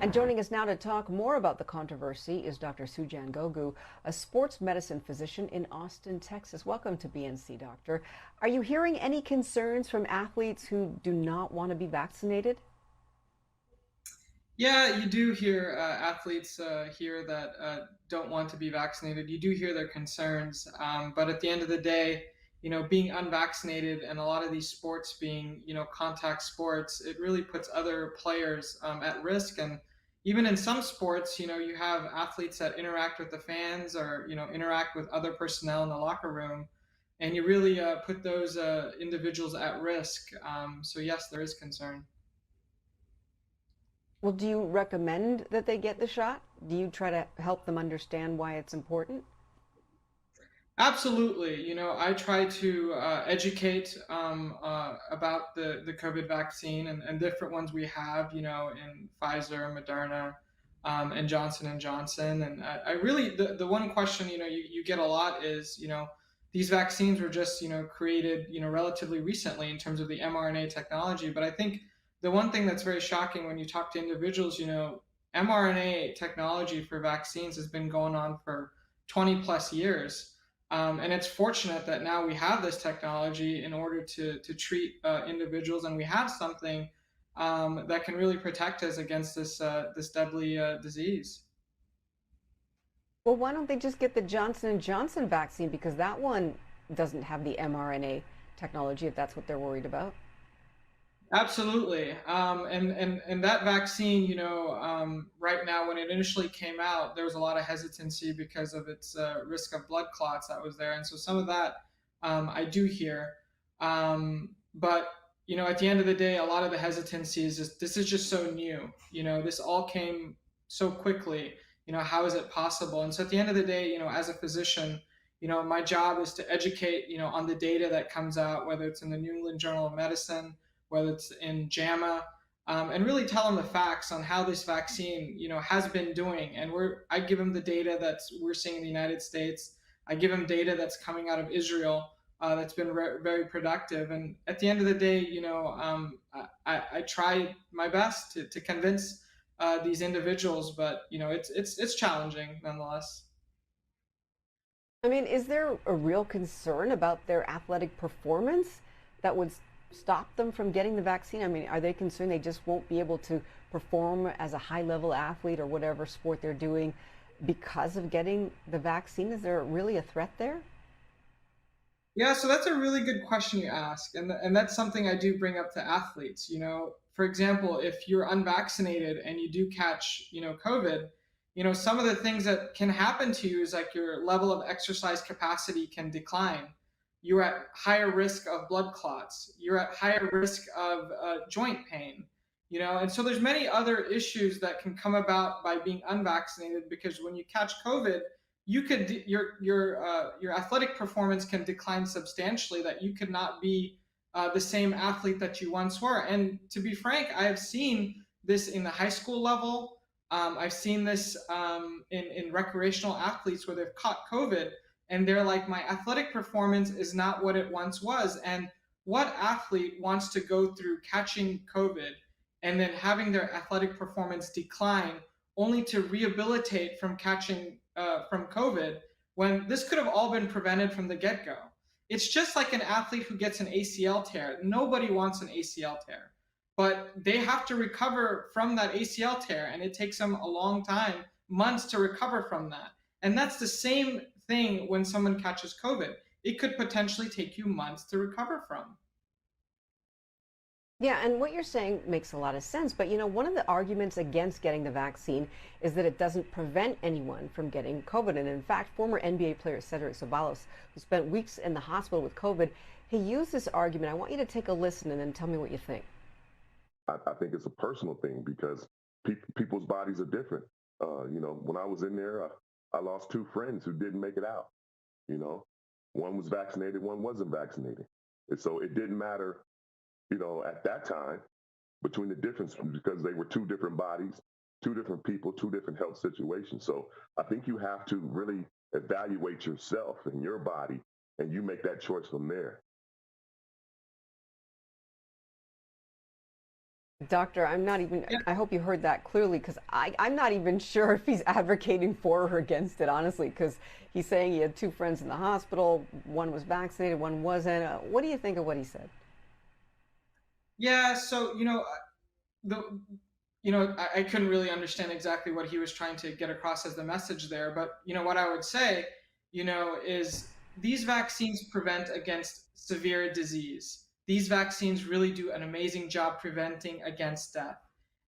And joining us now to talk more about the controversy is Dr. Sujan Gogu, a sports medicine physician in Austin, Texas. Welcome to BNC, Doctor. Are you hearing any concerns from athletes who do not want to be vaccinated? Yeah, you do hear athletes here that don't want to be vaccinated. You do hear their concerns, but at the end of the day, being unvaccinated and a lot of these sports being, contact sports, it really puts other players at risk. And even in some sports, you have athletes that interact with the fans or, interact with other personnel in the locker room, and you really put those individuals at risk. So yes, there is concern. Well, do you recommend that they get the shot? Do you try to help them understand why it's important? Absolutely. I try to educate about the COVID vaccine and different ones we have, in Pfizer, Moderna, and Johnson and Johnson. And I really, the one question, you get a lot is, these vaccines were just, created, relatively recently in terms of the mRNA technology. But I think the one thing that's very shocking when you talk to individuals, mRNA technology for vaccines has been going on for 20 plus years, and it's fortunate that now we have this technology in order to treat individuals, and we have something that can really protect us against this deadly disease. Well, why don't they just get the Johnson and Johnson vaccine because that one doesn't have the mRNA technology if that's what they're worried about? Absolutely, and that vaccine, right now when it initially came out, there was a lot of hesitancy because of its risk of blood clots that was there, and so some of that I do hear, but at the end of the day, a lot of the hesitancy is just this is just so new. This all came so quickly. How is it possible? And so at the end of the day, as a physician, my job is to educate, on the data that comes out, whether it's in the New England Journal of Medicine, whether it's in JAMA, and really tell them the facts on how this vaccine, has been doing. And I give them the data that we're seeing in the United States. I give them data that's coming out of Israel that's been very productive. And at the end of the day, I try my best to convince these individuals, but it's challenging nonetheless. I mean, is there a real concern about their athletic performance that would stop them from getting the vaccine? I mean, are they concerned they just won't be able to perform as a high level athlete or whatever sport they're doing because of getting the vaccine? Is there really a threat there? Yeah, so that's a really good question you ask, and that's something I do bring up to athletes. For example, if you're unvaccinated and you do catch, COVID, some of the things that can happen to you is like your level of exercise capacity can decline. You're at higher risk of blood clots. You're at higher risk of joint pain. And so there's many other issues that can come about by being unvaccinated because when you catch COVID, you could your athletic performance can decline substantially, that you could not be the same athlete that you once were. And to be frank, I have seen this in the high school level. I've seen this in recreational athletes where they've caught COVID and they're like, my athletic performance is not what it once was. And what athlete wants to go through catching COVID and then having their athletic performance decline only to rehabilitate from catching from COVID when this could have all been prevented from the get go? It's just like an athlete who gets an ACL tear. Nobody wants an ACL tear, but they have to recover from that ACL tear, and it takes them a long time, months to recover from that. And that's the same thing when someone catches COVID. It could potentially take you months to recover from. Yeah, and what you're saying makes a lot of sense. But one of the arguments against getting the vaccine is that it doesn't prevent anyone from getting COVID. And in fact, former NBA player Cedric Ceballos, who spent weeks in the hospital with COVID, he used this argument. I want you to take a listen and then tell me what you think. I think it's a personal thing because people's bodies are different. When I was in there, I lost two friends who didn't make it out. You know, one was vaccinated, one wasn't vaccinated. And so it didn't matter, at that time between the difference because they were two different bodies, two different people, two different health situations. So I think you have to really evaluate yourself and your body and you make that choice from there. Doctor, I'm not even, Yeah, I hope you heard that clearly because I'm not even sure if he's advocating for or against it, honestly, because he's saying he had two friends in the hospital. One was vaccinated, one wasn't. What do you think of what he said? yeah. So the I couldn't really understand exactly what he was trying to get across as the message there, but what I would say, is these vaccines prevent against severe disease. These vaccines really do an amazing job preventing against death.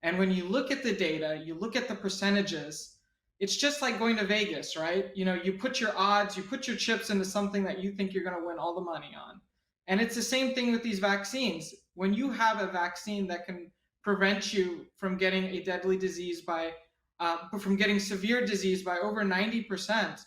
And when you look at the data, you look at the percentages, it's just like going to Vegas, right? You put your odds, you put your chips into something that you think you're going to win all the money on. And it's the same thing with these vaccines. When you have a vaccine that can prevent you from getting a deadly disease from getting severe disease by over 90%.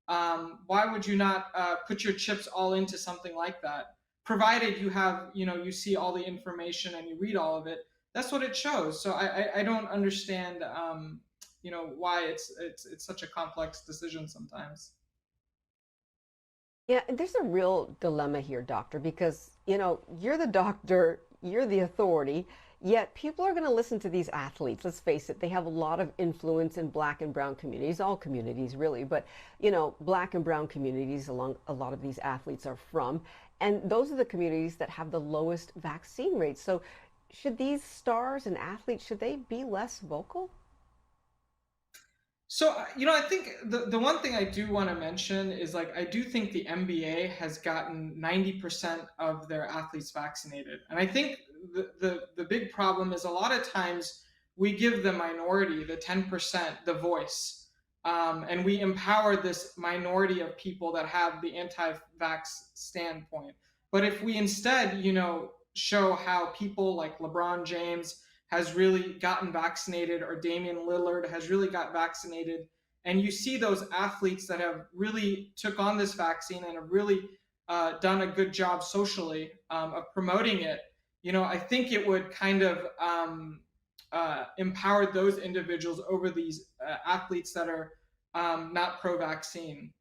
Why would you not put your chips all into something like that? Provided you see all the information and you read all of it. That's what it shows. So I don't understand, why it's such a complex decision sometimes. Yeah, there's a real dilemma here, doctor, because, you're the doctor, you're the authority, yet people are going to listen to these athletes. Let's face it, they have a lot of influence in black and brown communities, all communities really, but, black and brown communities along a lot of these athletes are from. And those are the communities that have the lowest vaccine rates. So should these stars and athletes, should they be less vocal? So, I think the one thing I do want to mention is, like, I do think the NBA has gotten 90% of their athletes vaccinated. And I think the big problem is a lot of times we give the minority, the 10%, the voice. And we empower this minority of people that have the anti-vax standpoint. But if we instead, show how people like LeBron James has really gotten vaccinated, or Damian Lillard has really got vaccinated, and you see those athletes that have really took on this vaccine and have really done a good job socially of promoting it. I think it would kind of empower those individuals over these athletes that are not pro-vaccine.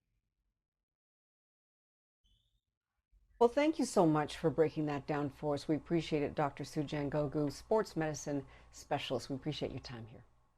Well, thank you so much for breaking that down for us. We appreciate it, Dr. Sujan Gogu, sports medicine specialist. We appreciate your time here.